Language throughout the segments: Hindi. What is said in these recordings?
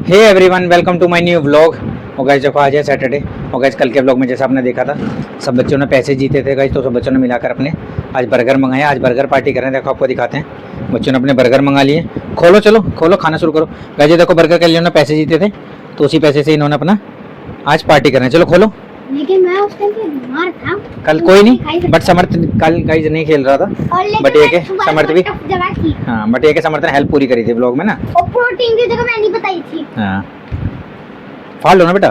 Hey everyone, welcome to my new vlog. और गाइस देखो आज है सैटरडे। और गाइस कल के व्लॉग में जैसा आपने देखा था सब बच्चों ने पैसे जीते थे गाइस, तो सब बच्चों ने मिलाकर अपने आज बर्गर मंगाया। आज बर्गर पार्टी कर रहे हैं, देखो आपको दिखाते हैं। बच्चों ने अपने बर्गर मंगा लिए। खोलो, चलो खोलो, खाना शुरू करो। गाइस ये देखो बर्गर के लिए उन्होंने पैसे जीते थे, तो उसी पैसे से इन्होंने अपना आज पार्टी कर रहे हैं। चलो खोलो। लेकिन मैं उस टाइम पे बीमार था। कल कोई नहीं, बट समर्थ कल गाइस नहीं खेल रहा था, बट ये के समर्थ भी, हाँ बट ये के समर्थ ने हेल्प पूरी करी थी व्लॉग में ना। और प्रोटीन की जगह मैंने बताई थी। हाँ फाड़ लो ना बेटा,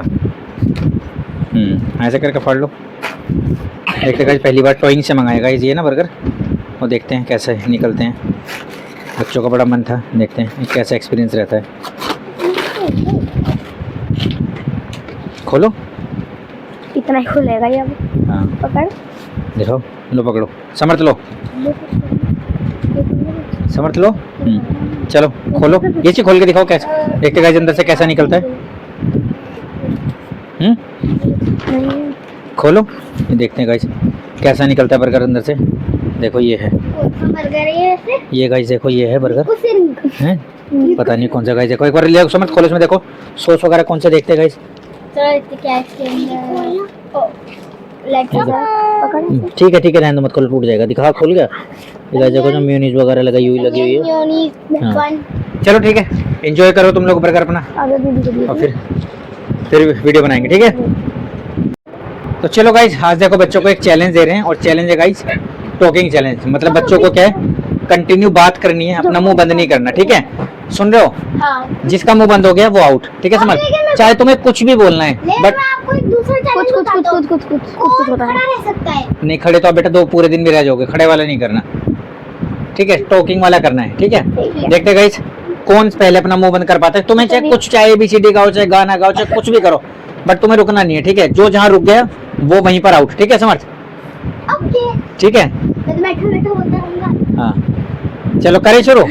ऐसे करके फाड़ लो। देखते गाइस पहली बार टॉइंग से मंगाएगा ये ना बर्गर, और देखते हैं कैसे निकलते हैं। बच्चों का बड़ा मन था, देखते हैं कैसा एक्सपीरियंस रहता है। खोलो, इतना ही खुलेगा ये अब। हाँ पकड़, देखो, लो पकड़ो, समर्थ लो, समर्थ लो। चलो खोलो, ये चीज खोल के दिखाओ कैसे, देखते गाइस अंदर से कैसा निकलता है। खोलो, ये देखते हैं गाइस कैसा निकलता है बर्गर अंदर से। देखो ये है बर्गर, ये गाइस देखो ये है बर्गर है, पता नहीं कौन सा गाइस। देखो एक बार ले समझ, खोलो, इसमें देखो सॉस वगैरह कौन सा देखते हैं गाइस। ठीक है रहने दो, मत खोलो, टूट जाएगा। दिखा, खोल गया ये गाइस। देखो जो मेयोनीज वगैरह लगी हुई है। हाँ। चलो ठीक है, एंजॉय करो तुम लोग बर्गर अपना, और फिर वीडियो बनाएंगे, ठीक है। तो चलो गाइस, आज देखो बच्चों को एक चैलेंज दे रहे हैं, और चैलेंज है गाइस टॉकिंग चैलेंज। मतलब बच्चों को क्या है, कंटिन्यू बात करनी है, अपना मुंह बंद नहीं करना, ठीक है। सुन रहे हो? हाँ। जिसका मुंह बंद हो गया वो आउट, ठीक है समझ। चाहे तुम्हें कुछ भी बोलना है, बट नहीं खड़े तो आप बेटा दो पूरे दिन भी रह जाओगे, खड़े वाला नहीं करना, ठीक है। टॉकिंग वाला करना है, ठीक है। देखते गाइस कौन पहले अपना मुंह बंद कर पाता है। तुम्हें चाहे कुछ, चाहे ABCD गाओ, चाहे गाना गाओ, चाहे कुछ भी करो, बट तुम्हें रुकना नहीं है, ठीक है। जो जहाँ रुक गया वो वहीं पर आउट, ठीक है समर्थ, ठीक है। हाँ चलो करें शुरू।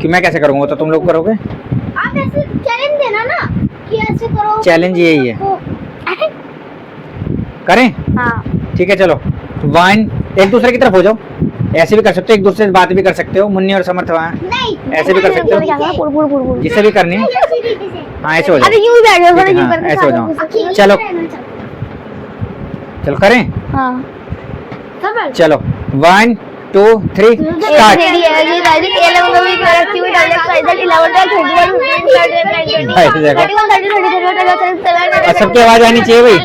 कि मैं कैसे करूँगा, तो तुम लोग करोगे। आप ऐसे चैलेंज देना ना कि ऐसे करो। चैलेंज यही है, करें। हाँ ठीक है चलो। वन, एक दूसरे की तरफ हो जाओ, ऐसे भी कर सकते हो, एक दूसरे से बात भी कर सकते हो। मुन्नी और समर्थ वहाँ ऐसे भी कर सकते हो, जिससे भी करनी है। हाँ ऐसे हो जाओ, ऐसे हो जाओ। चलो चलो करें। हाँ चलो 1 2 3 स्टार्ट। सबकी आवाज आनी चाहिए भाई।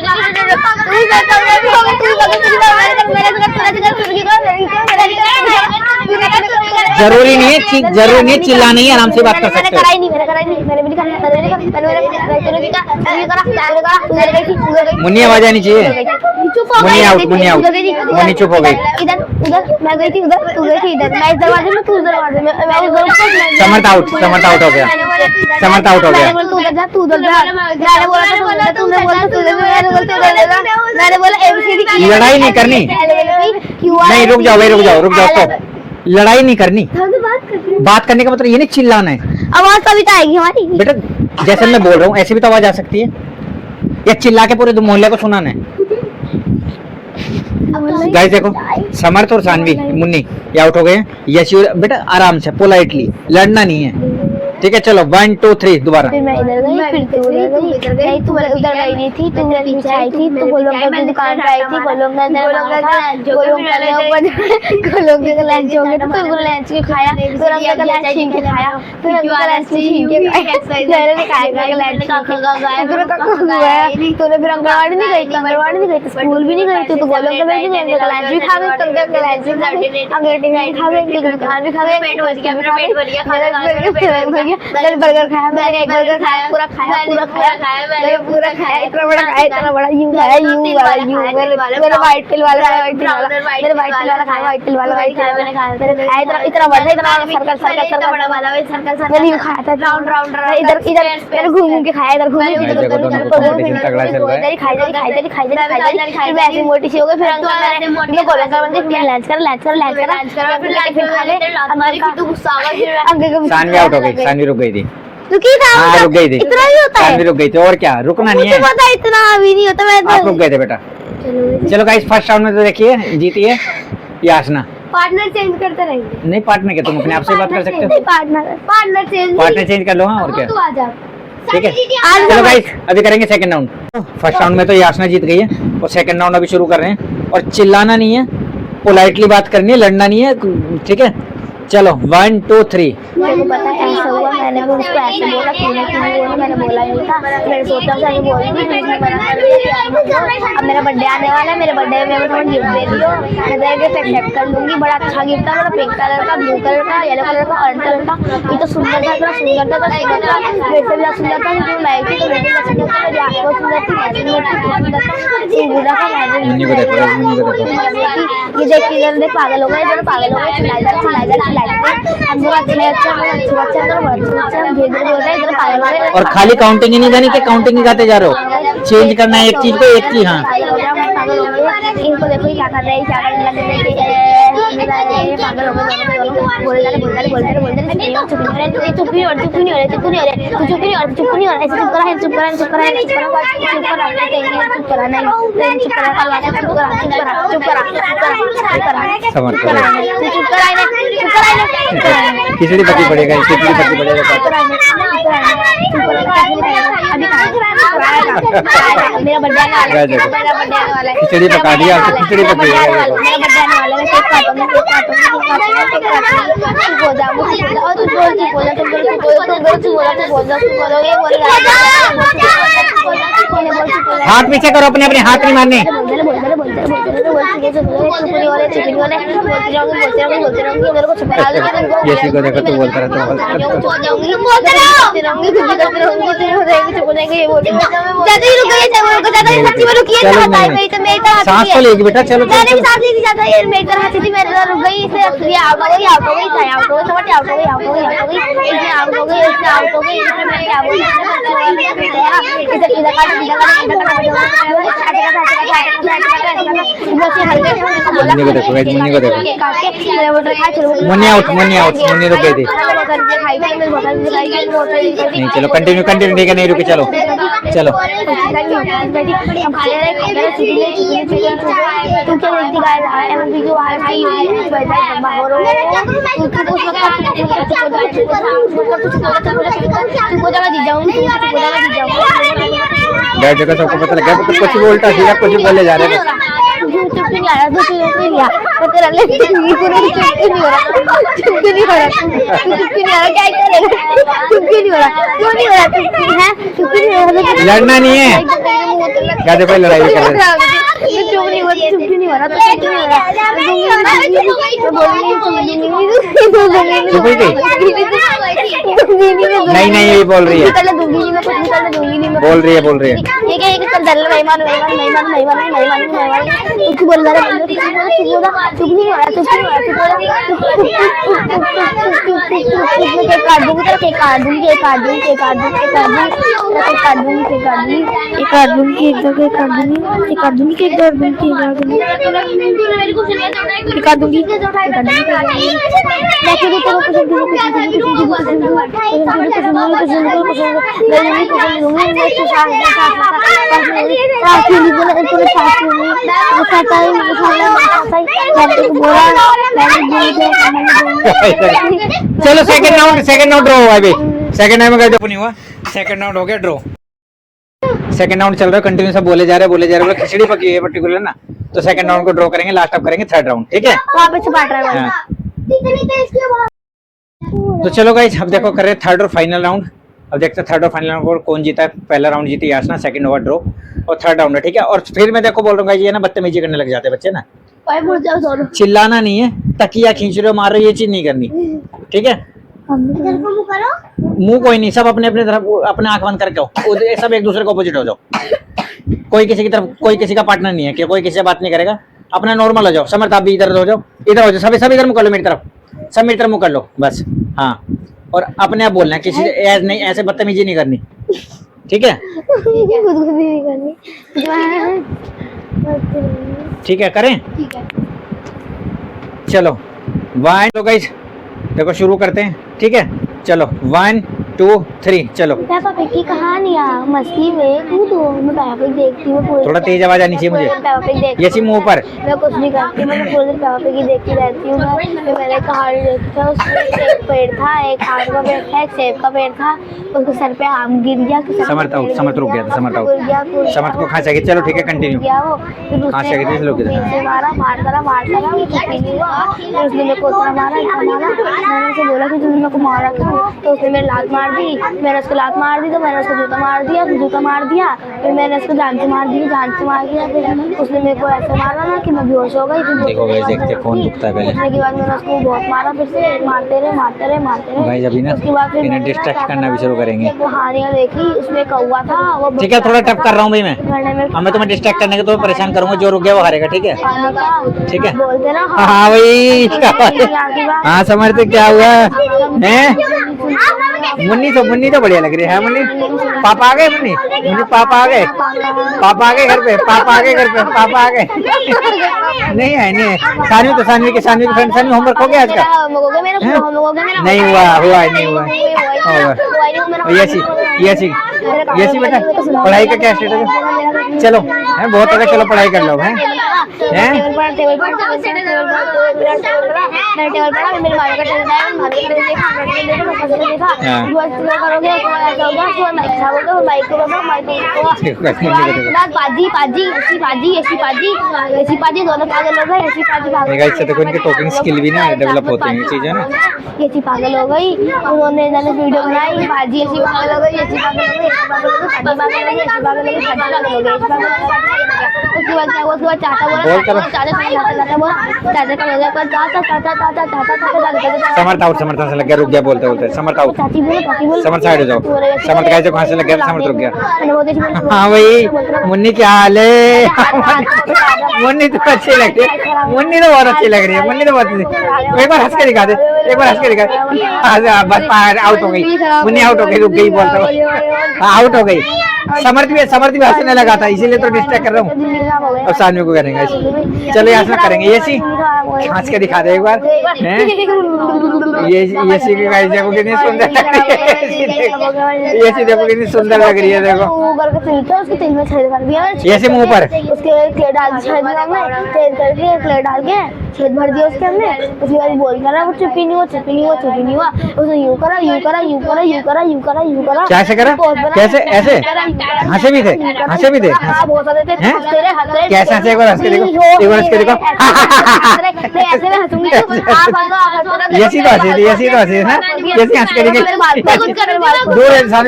जरूरी नहीं है चिल्लाना ही, आराम से बात कर सकते हो। मुन्नी आवाज आनी चाहिए। मुन्नी आउट, मुन्नी चुप हो गई। मैं गई थी उधर, तू गई थी इधर। मैं इस दरवाजे में, तू उस दरवाजे में। समर्थ आउट हो गया, समर्थ आउट हो गया। तू उधर जा, तू उधर जा। मैंने बोला तूने बोला तू उधर, मैंने बोला ABCD की लड़ाई नहीं करनी। नहीं रुक जाओ भाई, रुक जाओ स्टॉप। लड़ाई नहीं करनी, बात करने का मतलब ये नहीं चिल्लाना है। आवाज कभी तो आएगी हमारी बेटा, जैसे मैं बोल रहा हूँ ऐसे भी तो आवाज आ सकती है, या चिल्ला के पूरे मोहल्ले को सुनाना है। गाइस देखो समर्थ और सानवी, मुन्नी ये आउट हो गए। यश बेटा आराम से, पोलाइटली, लड़ना नहीं है, ठीक है। चलो 1 2 3 दोबारा। फिर मैं इधर गई, फिर तू उधर गई, तू उधर गई नहीं थी, तू मेरे पीछे आई थी, तू गोलोंगा की दुकान पे आई थी, गोलोंगा ने गोलोंगा का लंच हो गया, तो तू लंच के खाया, फिर हमने का लंच छीन के खाया, फिर हमने का लंच छीन के मैंने ने खाया लंच तूने फिर अंगनवाड़ी नहीं गई थी, स्कूल भी नहीं गई थी, तू गोलोंगा में भी गई, लंच भी खा गई, तुम लंच भी खा गई, अंगूठी भी खा गई, दुकान भी खा गई, पेट भर गया। मैंने बर्गर खाया, मैंने एक बर्गर खाया, पूरा खाया, मैंने पूरा खाया, इतना बड़ा यूं खाया, मेरे वाइट तिल वाला खाया, वाइट तिल वाला मैंने खाया, इतना बड़ा, इतना बड़ा वाला मैंने यूं खाया था, राउंड इधर मैंने घूम के खाया, इधर खाई वैसे मोटी सी हो गई। फिर सानवी आउट हो गई, सानवी रुक गई थी। रुकी था, हाँ रुक गई थी, इतना ही होता है, रुक गई थी, और क्या रुकना नहीं है, पता है इतना अभी नहीं होता। मैं आप रुक गए थे बेटा। चलो गाइस फर्स्ट राउंड में तो देखिए जीती है यासना, पार्टनर चेंज करते रहेंगे। नहीं पार्टनर क्या, तुम अपने आप से बात कर सकते हो। पार्टनर चेंज कर लो। हाँ और क्या, तू आ जा। ठीक है। चलो गाइस अभी करेंगे सेकंड राउंड। फर्स्ट राउंड में तो यासना जीत गई है और सेकंड राउंड अभी शुरू कर रहे हैं। और चिल्लाना नहीं है, पोलाइटली बात करनी है, लड़ना नहीं है, ठीक है। चलो 1 2 3। मेरे को पता है ऐसा हुआ, मैंने भी उसको ऐसे बोला, क्यों बोला, मैंने बोला नहीं था। मैंने सोचा था ये बोल दी, उसने मना कर दिया। अब मेरा बर्थडे आने वाला है, मेरे बर्थडे में थोड़ा गिफ्ट दे दियो, मैं गिफ्ट एक्सेप्ट कर लूंगी। बड़ा अच्छा गिफ्ट था, मेरा पिंक कलर का, ब्लू कलर का, येलो कलर का, ऑरेंज कलर का। ये तो सुंदर था, इतना सुंदर था, मेरे से भी सुंदर था। क्यों लाई थी तो मेरे से सुंदर था, मेरी आंखों सुंदर थी, मैं सुंदर थी, ये बुरा था। मुन्नी को देखो, मुन्नी को देखो। ये देख के इधर पागल हो गए, इधर पागल हो गए, चिल्लाइदार हम लोग अच्छे और खाली काउंटिंग ही नहीं करनी कि काउंटिंग ही गाते जा रहे हो, चेंज करना है एक चीज को एक चीज। हाँ इनको देखो क्या कर रहे हैं, क्या करने लगे, पागल हो गए, बोलते ऐसे चुप नहीं खिचड़ी पति पड़ेगा, खिचड़ी पति पड़ेगा। मेरा बर्थडे आने वाला है, खिचड़ी पका दिया, खिचड़ी पक गई। मेरा बर्थडे आने वाला है, केक काटूंगी, और तू हाथ पीछे करो, अपने अपने हाथ नहीं मारने। जैसी को देखो तू बोलता रहता है। सांस तो लेगी बेटा, चलो मुन्नी को देखो, मुन्नी को देखो। मुन्नी आउट, मुन्नी आउट, मुन्नी रुक गई थी। नहीं चलो कंटिन्यू कंटिन्यू, ठीक है नहीं रुके, चलो चलो। बैठ जगह सबको पता लग गया, तो कुछ भी उल्टा सीधा कुछ भी बोले जा रहे हैं। लड़ना नहीं है, क्या पहले लड़ाई कर रहे हैं। नहीं नहीं यही बोल रही है, बोल रही है, बोल रही है। चलो सेकंड राउंड ड्रॉ हुआ अभी। सेकंड राउंड में नहीं हुआ, सेकंड राउंड हो गया ड्रॉ। सेकंड राउंड चल रहा है, कंटिन्यू सब बोले जा रहे हैं, खिचड़ी पकी है पर्टिकुलर ना, तो सेकंड राउंड को ड्रॉ करेंगे, लास्ट अप करेंगे थर्ड राउंड, ठीक है। तो चलो गाइस अब देखो कर रहे हैं थर्ड और फाइनल राउंड। अब देखते हैं थर्ड और फाइनल राउंड कौन जीता है। पहला राउंड जीती यासना, सेकंड हुआ ड्रॉ और थर्ड राउंड है, ठीक है। और फिर मैं देखो बोल रहा हूँ ये ना बदतमीजी करने लग जाते हैं बच्चे ना, चिल्लाना नहीं है, तकिया खींच रहे हो, मार रहे हो, ये चीज नहीं करनी, ठीक है। मुंह कोई नहीं, सब अपने अपने तरफ अपने आंख बंद करके हो, सब एक दूसरे को ऑपोजिट हो जाओ। कोई किसी की तरफ, कोई किसी का पार्टनर नहीं है कि कोई किसी से बात नहीं करेगा, अपना नॉर्मल हो जाओ। समर्थ आप भी इधर हो जाओ, इधर हो जाओ, सब इधर मुँह कर लो, मेरी तरफ सब मेरी तरफ मुँह कर लो बस। हाँ और अपने आप बोलना है, किसी नहीं ऐसे बदतमीजी नहीं करनी, ठीक है। ठीक है करें, चलो 1 तो गाइस देखो शुरू करते हैं, ठीक है। चलो 1 2 3 चलो। पेपा पिग की कहानियाँ मस्ती में कूदो। मैं पेपा पिग देखती हूँ पूरे। थोड़ा तेज आवाज आनी चाहिए मुझे। पेपा पिग देखती ये सी मुंह पर। मैं कुछ नहीं करती, मैं पूरे दिन पेपा पिग ही देखती रहती हूँ। मैं मैंने कहानी देखी था, उसमें एक पेड़ था, एक आम का पेड़ था, एक सेब का पेड़ था, उसके सर पे आम गिर गया। समर्थ आउट, समर्थ रुक गया था, समर्थ आउट। गिर गया, समर्थ को खांसा गया। चलो ठीक है कंटिन्यू। गया वो, फिर कहाँ से आई थी इस लोग के साथ? उसने मारा, मारता रहा, वो चुप नहीं हुआ। फिर उसने मेरे को इतना मारा, मैंने उसे बोला कि तूने मेरे को मारा क्यों? तो उसने मेरी लात मार दी, मैंने उसको लात मार दी, तो मैंने उसको जूता मार दिया, फिर मैंने उसको जान से मार दिया। फिर उसने मेरे को ऐसे मारा ना कि मैं बेहोश हो गई। देखो गाइस, देखते फोन दुखता है पहले। उसने के बाद मैंने उसको बहुत मारा, फिर से मारते रहे। गाइस अभी ना उसके बाद फिर इन्हें मैंने डिस्ट्रैक्ट करना भी शुरू करेंगे। कहानियाँ देखी, उसमें कौवा था वो। ठीक है थोड़ा टप कर रहा हूँ भाई मैं। घरने में अब मैं तुम्हें डिस्ट्रैक्ट करने के तो परेशान करूंगा, जो रुक गया वो हारेगा, ठीक है? खाने का ठीक है। बोलते ना। हाँ भाई हाँ समर्थ क्या हुआ है? मुन्नी तो बढ़िया लग रही है। मुन्नी पापा आ गए, मुन्नी पापा आ गए घर पे, पापा आ गए नहीं है नहीं। सानवी के फ्रेंड सानवी होमवर्क हो गया आज का? नहीं हुआ नहीं हुआ। यसी बेटा पढ़ाई का क्या स्टेटस है? चलो है बहुत होगा, चलो पढ़ाई कर लो। है टॉकिंग स्किल भी ना डेवलप होते हैं, ये चीजें ना। ये सी पागल हो गई, उन्होंने वीडियो बनाई, बाजी ऐसी पागल हो गई, उसके बाद क्या हुआ? उसके बाद चाचा बोला, समर्थ आउट, समर्थ से लग गया, रुक गया बोलते समर्थ आउट। चाची बोलो, समर्थ साइड हो जाओ। समर्थ का कहाँ से लग गया? समर्थ रुक गया। हाँ भाई मुन्नी क्या हाल है? मुन्नी तो अच्छी लग रही है, मुन्नी तो बहुत अच्छी लग रही है, मुन्नी तो बहुत अच्छी। एक बार हंस के दिखा दे, बस आउट हो गई मुन्नी, आउट हो गई, रुक गई बोलता हूँ, आउट हो गई। समर्थ भी हंसने लगा था, इसीलिए तो डिस्ट्रैक्ट कर रहा हूँ। अब सानवी को करेंगे, चलो यहाँ से करेंगे। ये सी हंस के दिखा दे एक बार। ये सी की गाइस देखो कितनी सुंदर लग रही है, ये सी देखो कितनी सुंदर लग रही है। देखो ये सी मुंह पर उसके क्ले डाल के छेद भर दिया उसके हमने। उसके बाद बोल रहा वो चुप ही नहीं हुआ। उसने यूं करा। कैसे करा? कैसे ऐसे हंसे भी थे? बहुत सारे थे, हंसते रहे। कैसे हंसे? एक बार हंस के देखो, ऐसे में हंसूंगी तो ये सी तो हंसी थी, है ना? कैसे हंस के देखो, दूर इंसान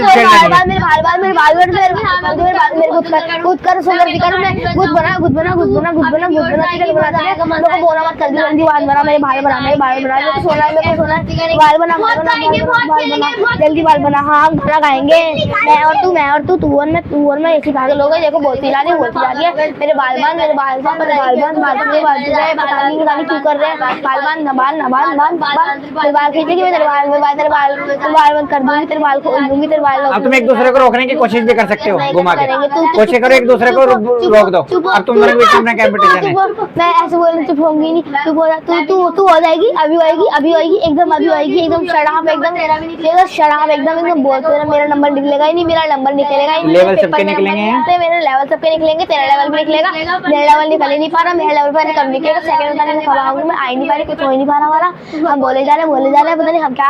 खुद कर सुंदर दिखा मैं खुद बना बोला मत जल्दी बाल बना, मेरे बाल बना, मेरे को सोना है, बाल बना जल्दी बाल बना। हाँ हम खाना खाएंगे, मैं और तू और मैं एक ही पागल हो गए। देखो बोलती जा रही है मेरे बाल बांध पता नहीं क्यों कर रहे हैं। बाल खींचेगी, मैं तेरे बाल बंद कर दूंगी, तेरे बाल खोल दूंगी, तेरे बाल। अब तुम एक दूसरे को रोकने की कोशिश भी कर सकते हो, घुमा के कोशिश करो, एक दूसरे को रोक दो। अब तुम लोग बीच में कंपटीशन है। मैं ऐसे बोलने चुप होंगी नहीं, तू हो जाएगी, अभी होएगी एकदम शराब एकदम बोलते रहे। मेरा नंबर निकलेगा ही नहीं, लेवल सबके निकलेंगे, मेरे लेवल सबके निकलेंगे, तेरा लेवल भी निकलेगा। मेरा लेवल निकल ही नहीं पा रहा, मेरा लेवल पर कब निकलेगा? सेकंड बताने में खड़ा हूँ मैं, आ ही नहीं पा रही, कुछ हो ही नहीं पा रहा हमारा। हम बोले जा रहे पता नहीं हम क्या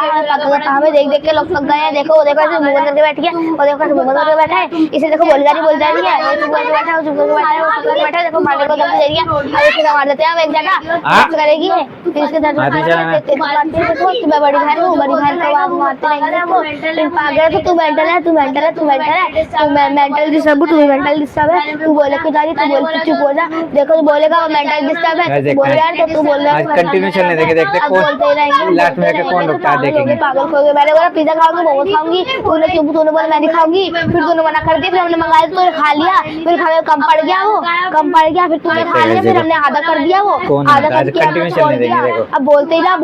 हमें देख के लोग पक गए हैं। देखो ऐसे मुंह बंद करके बैठ गया, और देखो मुंह बंद करके बैठा है। इसे देखो बोल जा रही है, चुप करके बैठा है, देखो मारने को दम दे दिया। अब इसके मार देते हैं हम एक जगह करेगी, फिर इसके साथ मैं बड़ी बहन को मारते रहेंगे हमको। पागल तू मेंटल है, तू मेंटल डिस्टर्ब है। तू बोले क्यों जा रही, तू बोल चुप हो जा। देखो तू बोलेगा वो मेंटल डिस्टर्ब है, बोल रहा है तो तू बोल रहा है। कंटिन्यू चलने देंगे, देखते कौन लास्ट में जाके कौन रुकता है, देखेंगे। पागल हो गए। मैंने बोला पिज्जा खाऊंगी, मोमोज खाऊंगी, तूने बोला मैं नहीं खाऊंगी, फिर तूने मना कर दिया, फिर हमने मंगाया तो खा लिया, फिर खाने में कम पड़ गया, फिर तूने खा लिया, फिर हमने आधा कर दिया, वो आधा करके अब बोलते ही रहा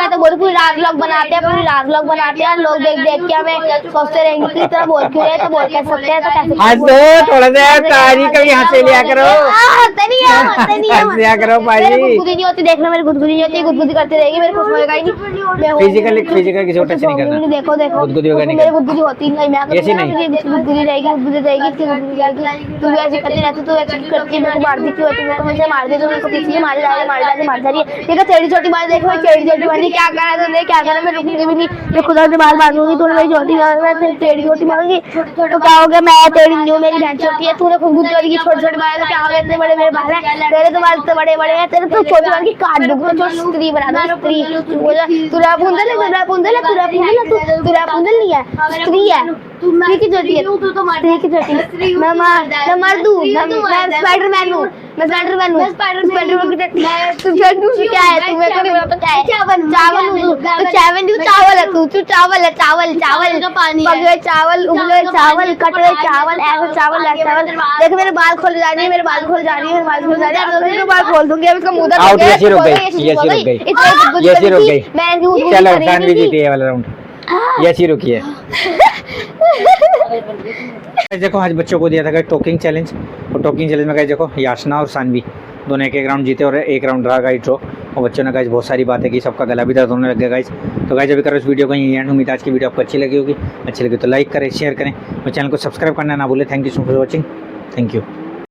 मैं तो बोलूँ पूरी रात व्लॉग बनाते हैं, पूरी रात व्लॉग बनाते हैं, लोग देख देख के हमें सोचते रहेंगे कि इतना बोल क्यों रहे, तो बोल कह सकते हैं, तो कैसे हंसो थोड़ा सा, तारी कभी हंसे लिया करो, हंसते नहीं है, हंसते नहीं है, हंस लिया करो मेरी भाई। गुदगुदी नहीं होती, देखना मेरी गुदगुदी नहीं होती, गुदगुदी करती रहेगी, मेरे कुछ होएगा ही नहीं। फिजिकल किसी को टच नहीं करना, देखो देखो गुदगुदी वगैरह नहीं मेरी करना। गुदगुदी होती नहीं, मैं ऐसी नहीं। गुदगुदी रहेगी, गुदगुदी रहेगी, इसकी गुदगुदी रहेगी, तू भी ऐसे करती रहती, तू ऐसे करती है, मेरे को मार दी क्यों, तू मेरे को मुझे मार दी, तू मेरे को पीछे मार जा रही, मार जा रही, मार जा रही है। देखो तेरी छोटी बात देखो, तेरी छोटी बात क्या करा तूने, क्या करा, मैं रुकूंगी भी नहीं, मैं खुदा से बाल मारूंगी, तूने मेरी छोटी बात, मैं तेरी छोटी मारूंगी तो क्या हो गया, मैं तेरी नहीं हूँ, मेरी बहन छोटी है, तूने खुद गुद करी, छोटी छोटी बात है, क्या हो गया, इतने बड़े मेरे बाल है, तेरे तो बाल तो बड़े बड़े हैं, तेरे तो छोटी बाल की काट दूंगा, जो स्त्री बना दो, स्त्री तुरा पुंदल है, तुरा पुंदल है, तुरा पुंदल है, तुरा पुंदल नहीं है, स्त्री है, स्त्री की छोटी है, स्त्री की छोटी, मैं मर दूं, मैं स्पाइडरमैन हूँ, मैं स्पाइडरमैन हूँ, स्पाइडरमैन की छोटी, तू क्या है, तू मेरे को नहीं पता क्या है, चावल हूँ, तो चावल है, तू चावल है, चावल पके चावल, उबले चावल, कटे चावल, ऐसे चावल, ऐसे चावल। देख मेरे बाल खोल जा रही है, मेरे बाल खोल जा रही है, मेरे बाल खोल जा रही है, अब मैं बाल खोल दूंगी, अब इसका मुंह आउट, ये सी रुक गई, ये सी रुक गई, ये सी रुक गई। चलो सानवी जीती है वाला राउंड, ये सी रुकी है। देखो आज बच्चों को दिया था टॉकिंग चैलेंज, और टॉकिंग चैलेंज में गाइस देखो याशना और सानवी दोनों एक राउंड जीते और एक राउंड रहा गाइस ड्रॉ, और बच्चों ने गाइस बहुत सारी बातें की, सबका गला भी दर्द होने लग गया गाइस। तो गाइस अभी करो इस वीडियो को यहीं एंड। उम्मीद आज की वीडियो आपको अच्छी लगी होगी, अच्छी लगी तो लाइक करें, शेयर करें और चैनल को सब्सक्राइब करना ना भूलें। Thank you so much for watching, thank you.